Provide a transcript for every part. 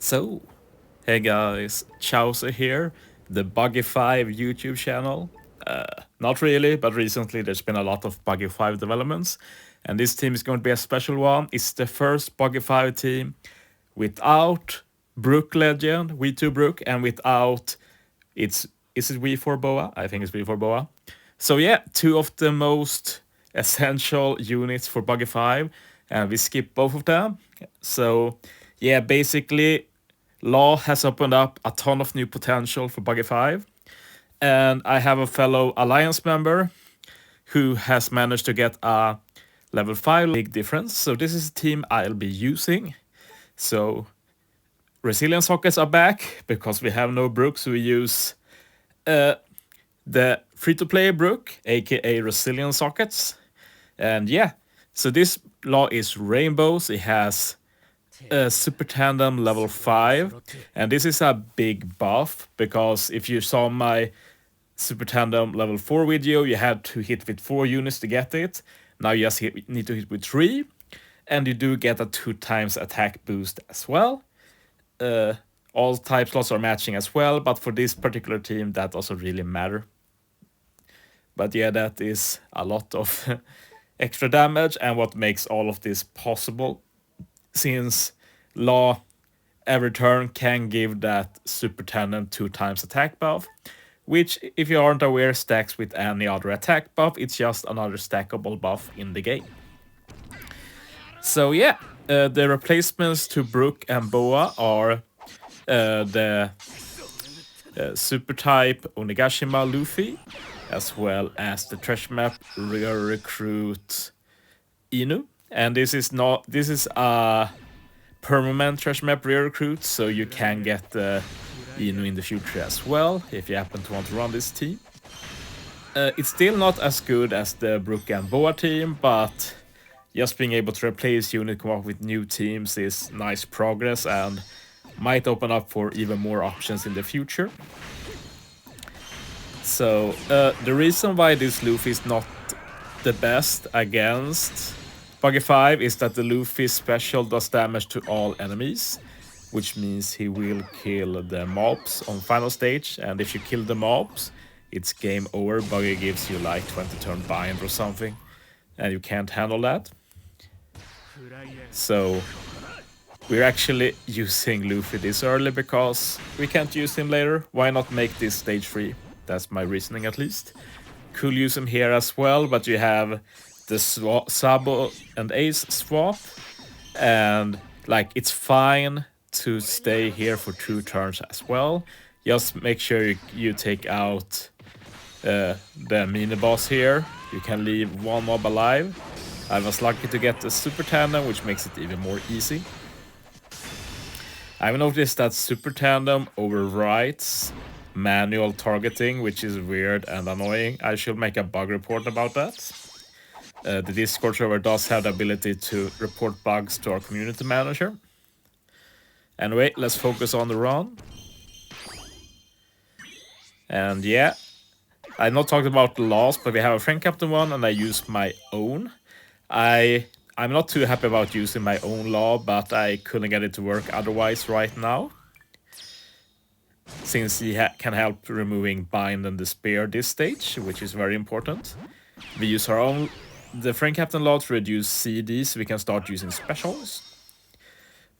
So, hey guys, Chauzu here, the Buggy 5 YouTube channel. Not really, but recently there's been a lot of Buggy 5 developments, and this team is going to be a special one. It's the first Buggy 5 team without Brook legend, V2 Brook, and without is it V4 Boa? I think it's V4 Boa. So yeah, two of the most essential units for Buggy 5, and we skip both of them. So yeah, basically Law has opened up a ton of new potential for Buggy 5. And I have a fellow Alliance member who has managed to get a level 5 big difference. So this is the team I'll be using. So Resilience sockets are back because we have no Brook, so we use the free-to-play Brook, aka Resilience sockets. And yeah, so this law is rainbows. It has Super Tandem level 5, and this is a big buff because if you saw my Super Tandem level 4 video, you had to hit with 4 units to get it. Now you just need to hit with 3, and you do get a 2 times attack boost as well. All type slots are matching as well, but for this particular team that doesn't really matter. But yeah, that is a lot of extra damage and what makes all of this possible, since Law every turn can give that Super Tandem 2 times attack buff, which, if you aren't aware, stacks with any other attack buff. It's just another stackable buff in the game. So yeah, the replacements to Brook and Boa are the Super type Onigashima Luffy, as well as the trash map rear recruit Inu. And this is a permanent trash map rear recruit, so you can get the Inu in the future as well if you happen to want to run this team. It's still not as good as the Brook and Boa team, but just being able to replace unit, come up with new teams is nice progress and might open up for even more options in the future. So the reason why this Luffy is not the best against Buggy 5 is that the Luffy special does damage to all enemies, which means he will kill the mobs on final stage, and if you kill the mobs, it's game over. Buggy gives you like 20 turn bind or something, and you can't handle that. So we're actually using Luffy this early because we can't use him later. Why not make this stage free? That's my reasoning at least. Could use him here as well, but you have the Sabo and Ace swap, and like it's fine to stay here for 2 turns as well. Just make sure you take out the mini boss here. You can leave 1 mob alive. I was lucky to get the Super Tandem, which makes it even more easy. I've noticed that Super Tandem overwrites manual targeting, which is weird and annoying. I should make a bug report about that. The Discord server does have the ability to report bugs to our community manager. Anyway, let's focus on the run. And yeah, I'm not talking about the laws, but we have a friend captain one, and I use my own. I'm not too happy about using my own law, but I couldn't get it to work otherwise right now, since he can help removing bind and despair this stage, which is very important. We use the friend captain law to reduce CD, so we can start using specials.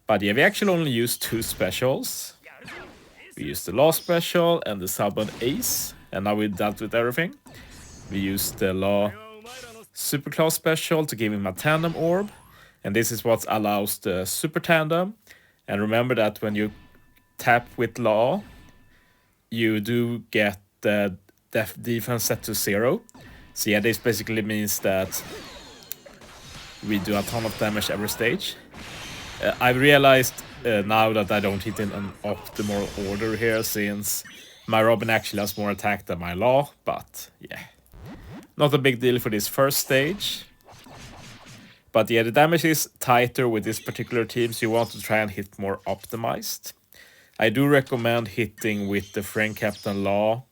But yeah, we actually only use 2 specials. We use the law special and the sub and ace, and now we dealt with everything. We use the law super class special to give him a tandem orb, and this is what allows the super tandem. And remember that when you tap with law, you do get the defense set to 0. So yeah, this basically means that we do a ton of damage every stage. I've realized now that I don't hit in an optimal order here, since my Robin actually has more attack than my Law, but yeah. Not a big deal for this first stage. But yeah, the damage is tighter with this particular team, so you want to try and hit more optimized. I do recommend hitting with the friend captain Law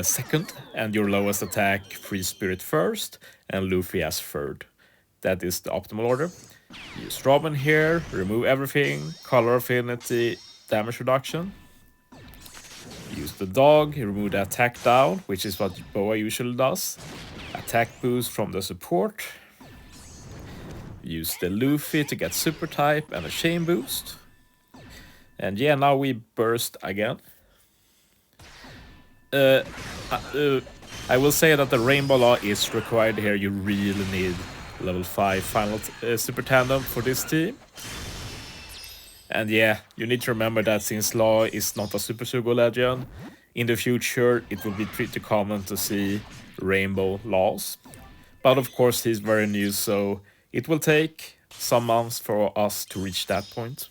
second, and your lowest attack Free Spirit first, and Luffy as third. That is the optimal order. Use Robin here, remove everything, color affinity, damage reduction. Use the dog, remove the attack down, which is what Boa usually does. Attack boost from the support. Use the Luffy to get super type and a chain boost. And yeah, now we burst again. I will say that the Rainbow Law is required here. You really need level 5 final Super Tandem for this team. And yeah, you need to remember that since Law is not a Super Sugo legend, in the future it will be pretty common to see Rainbow Laws. But of course he's very new, so it will take some months for us to reach that point.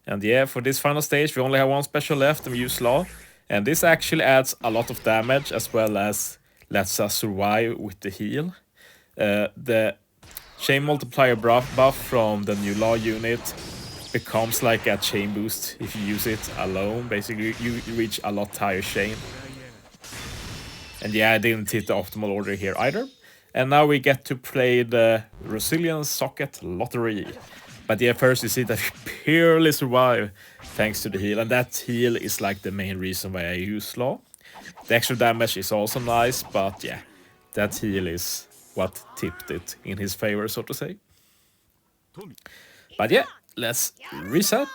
And yeah, for this final stage we only have one special left and we use Law. And this actually adds a lot of damage as well as lets us survive with the heal. The chain multiplier buff from the new Law unit becomes like a chain boost if you use it alone. Basically, you reach a lot higher chain. And yeah, I didn't hit the optimal order here either. And now we get to play the Resilience Socket Lottery. But yeah, first you see that we purely survive thanks to the heal. And that heal is like the main reason why I use Law. The extra damage is also nice, but yeah, that heal is what tipped it in his favor, so to say. But yeah, let's reset.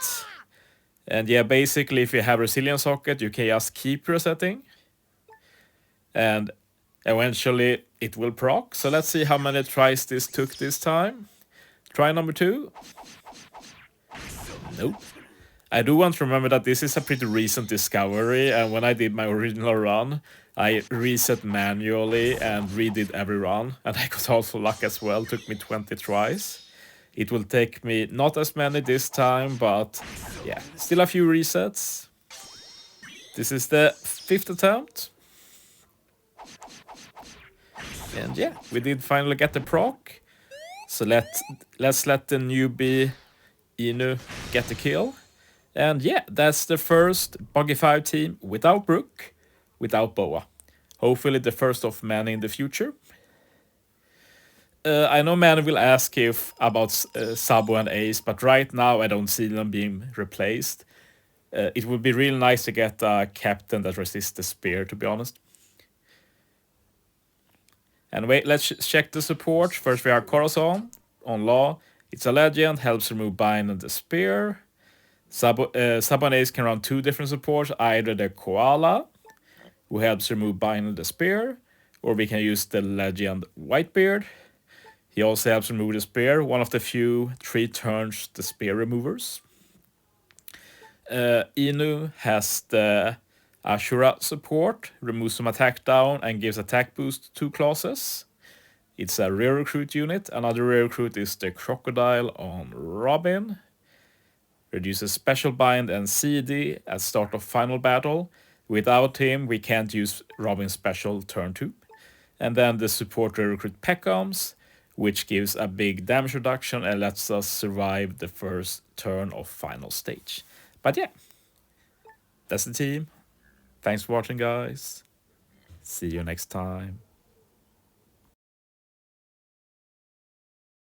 And yeah, basically if you have Resilience Socket, you can just keep resetting. And eventually it will proc. So let's see how many tries this took this time. Try number 2. Nope. I do want to remember that this is a pretty recent discovery, and when I did my original run, I reset manually and redid every run, and I got also luck as well. It took me 20 tries. It will take me not as many this time, but yeah, still a few resets. This is the 5th attempt. And yeah, we did finally get the proc. So let's let the newbie Inu get the kill. And yeah, that's the first Buggy 5 team without Brook, without Boa. Hopefully the first of many in the future. I know many will ask about Sabo and Ace, but right now I don't see them being replaced. It would be really nice to get a captain that resists the spear, to be honest. And wait, let's check the support. First we have Corazon on Law. It's a legend, helps remove Bind and the spear. Sabo and Ace can run 2 different supports, either the Koala, who helps remove Bind and the spear, or we can use the legend Whitebeard. He also helps remove the spear, one of the few 3 turns the spear removers. Inu has the Ashura support, removes some attack down and gives attack boost to 2 clauses. It's a rare recruit unit. Another rare recruit is the Crocodile on Robin. Reduces special bind and CD at start of final battle. Without him, we can't use Robin's special turn 2. And then the support rare recruit Peckhams, which gives a big damage reduction and lets us survive the first turn of final stage. But yeah, that's the team. Thanks for watching, guys. See you next time.